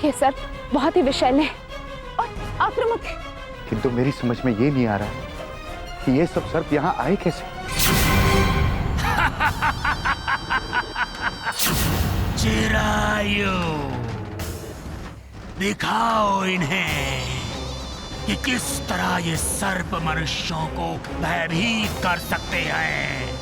ये सर्प बहुत ही विषैले है और आक्रामक है। किंतु मेरी समझ में ये नहीं आ रहा कि ये सब सर्प यहाँ आए कैसे। चिरायु, दिखाओ इन्हें कि किस तरह ये सर्प मनुष्यों को भयभीत कर सकते हैं।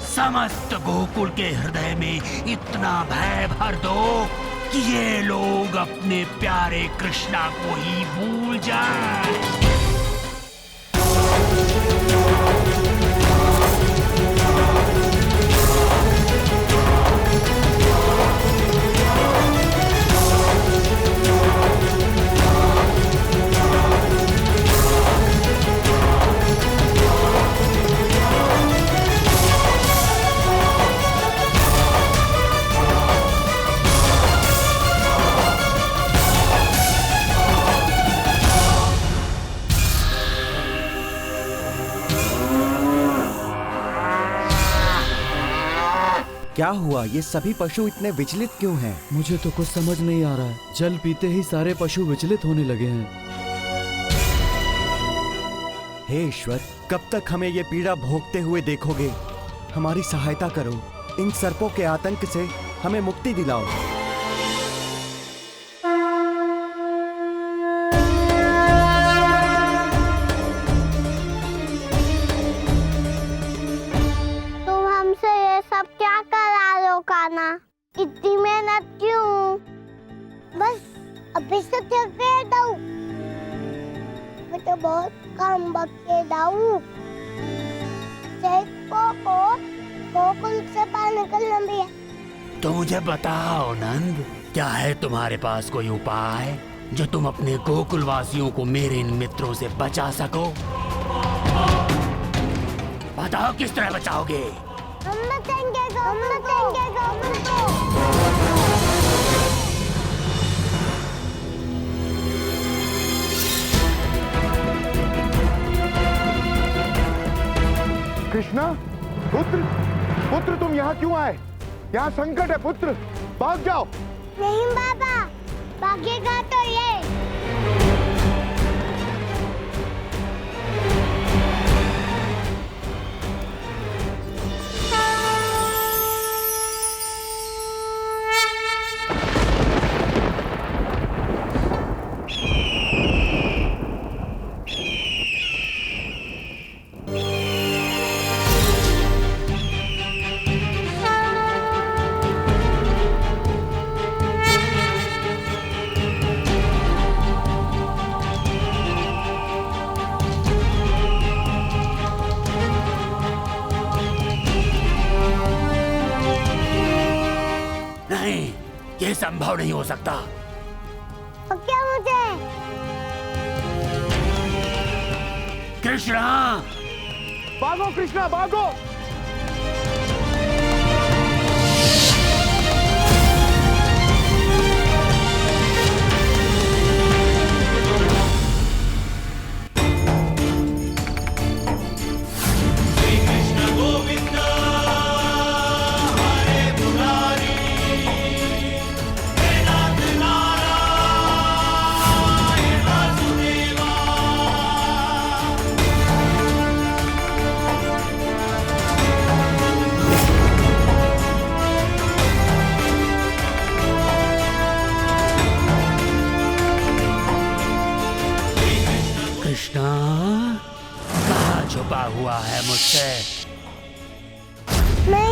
समस्त गोकुल के हृदय में इतना भय भर दो कि ये लोग अपने प्यारे कृष्णा को ही भूल जाएं। क्या हुआ? ये सभी पशु इतने विचलित क्यों हैं? मुझे तो कुछ समझ नहीं आ रहा है। जल पीते ही सारे पशु विचलित होने लगे हैं। हे ईश्वर, कब तक हमें ये पीड़ा भोगते हुए देखोगे? हमारी सहायता करो। इन सर्पों के आतंक से हमें मुक्ति दिलाओ। इतनी मेहनत क्यों? बस अभी से थके दाऊ। मैं तो बहुत काम बके दाऊ। को गोकुल से बाहर निकलना भी है। तो मुझे बताओ नंद, क्या है तुम्हारे पास कोई उपाय जो तुम अपने गोकुल वासियों को मेरे इन मित्रों से बचा सको? बताओ किस तरह बचाओगे? हम बचाएंगे गोकुल को। कृष्णा, पुत्र, पुत्र तुम यहाँ क्यों आए? यहाँ संकट है पुत्र, भाग जाओ। नहीं बाबा, भागेगा तो ये। ये संभव नहीं हो सकता। अब क्या मुझे? कृष्णा, भागो कृष्णा, भागो। कृष्णा, कहाँ छुपा हुआ है मुझसे? मैं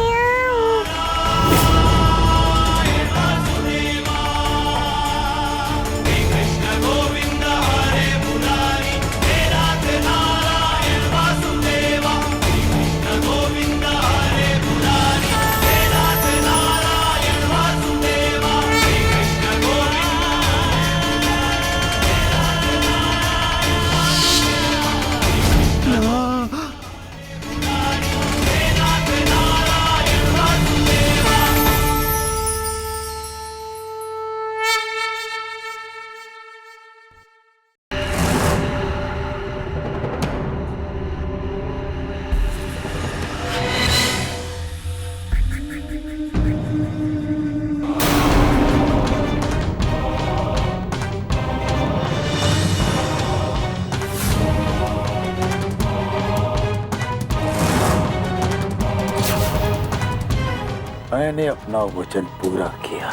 मैंने अपना वचन पूरा किया।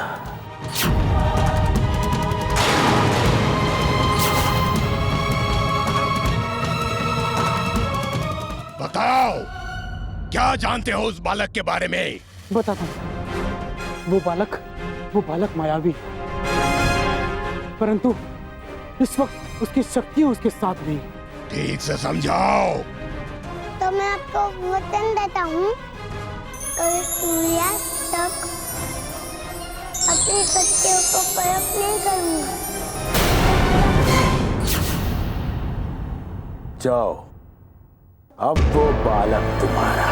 बताओ, क्या जानते हो उस बालक के बारे में? बताता हूँ। वो बालक मायावी, परंतु इस वक्त उसकी शक्तियां उसके साथ नहीं। ठीक से समझाओ। तो मैं आपको वचन देता हूँ, कल सूर्यास्त तक अपनी शक्तियों को प्रयोग नहीं करूँगा। जाओ, अब वो बालक तुम्हारा।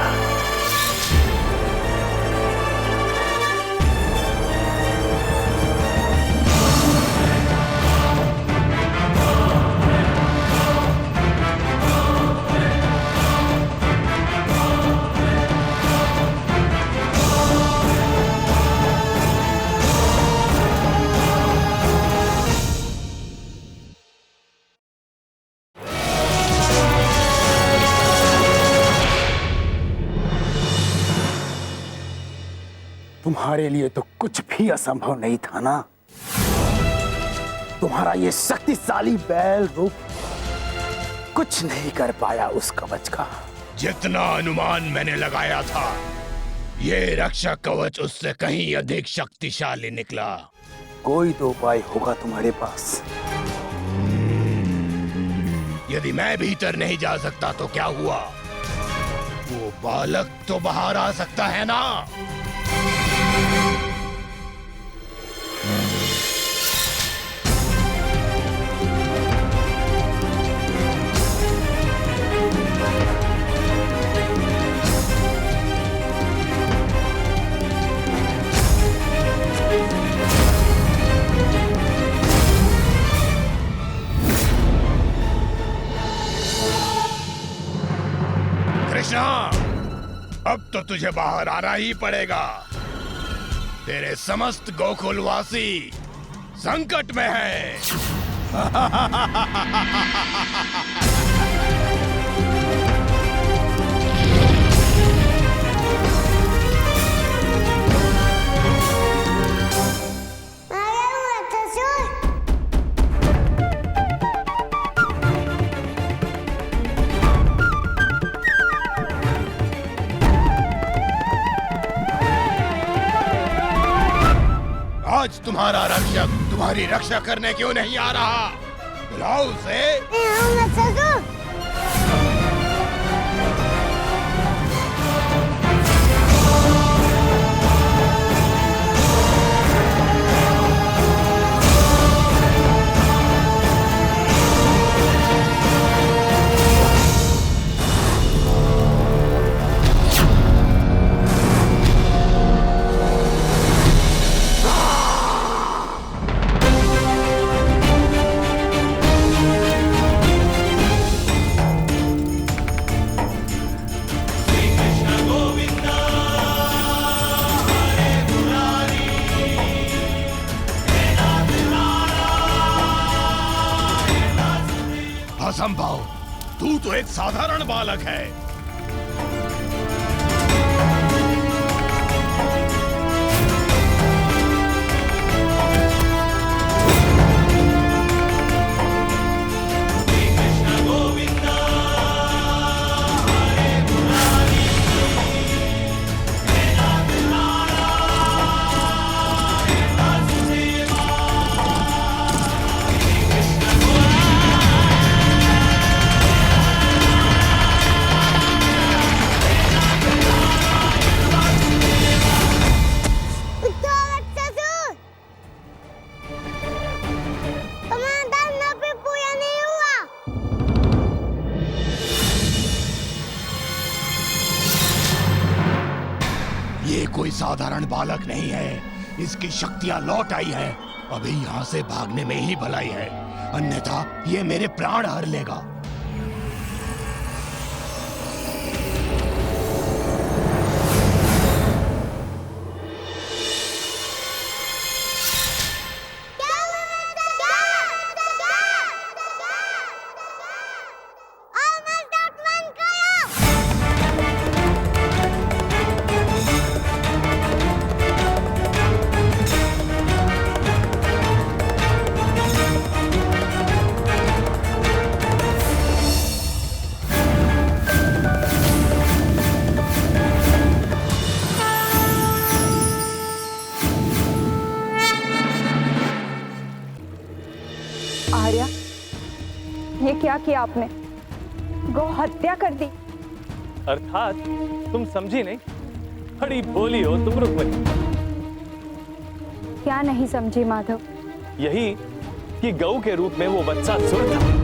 तुम्हारे लिए तो कुछ भी असंभव नहीं था ना। तुम्हारा ये शक्तिशाली बैल रूप कुछ नहीं कर पाया उस कवच का। जितना अनुमान मैंने लगाया था, ये रक्षा कवच उससे कहीं अधिक शक्तिशाली निकला। कोई तो उपाय होगा तुम्हारे पास। यदि मैं भीतर नहीं जा सकता तो क्या हुआ? वो बालक तो बाहर आ सकता है ना? कृष्णा, अब तो तुझे बाहर आना ही पड़ेगा। तेरे समस्त गोकुलवासी संकट में है। आज तुम्हारा रक्षक तुम्हारी रक्षा करने क्यों नहीं आ रहा? बुलाओ उसे। असंभव, तू तो एक साधारण बालक है। ये कोई साधारण बालक नहीं है, इसकी शक्तियां लौट आई है। अभी यहाँ से भागने में ही भलाई है, अन्यथा ये मेरे प्राण हर लेगा। आर्या, ये क्या किया आपने? गौ हत्या कर दी। अर्थात तुम समझी नहीं। बड़ी भोली हो तुम रुक्मणी। क्या नहीं समझी माधव? यही कि गऊ के रूप में वो बच्चा सुर था।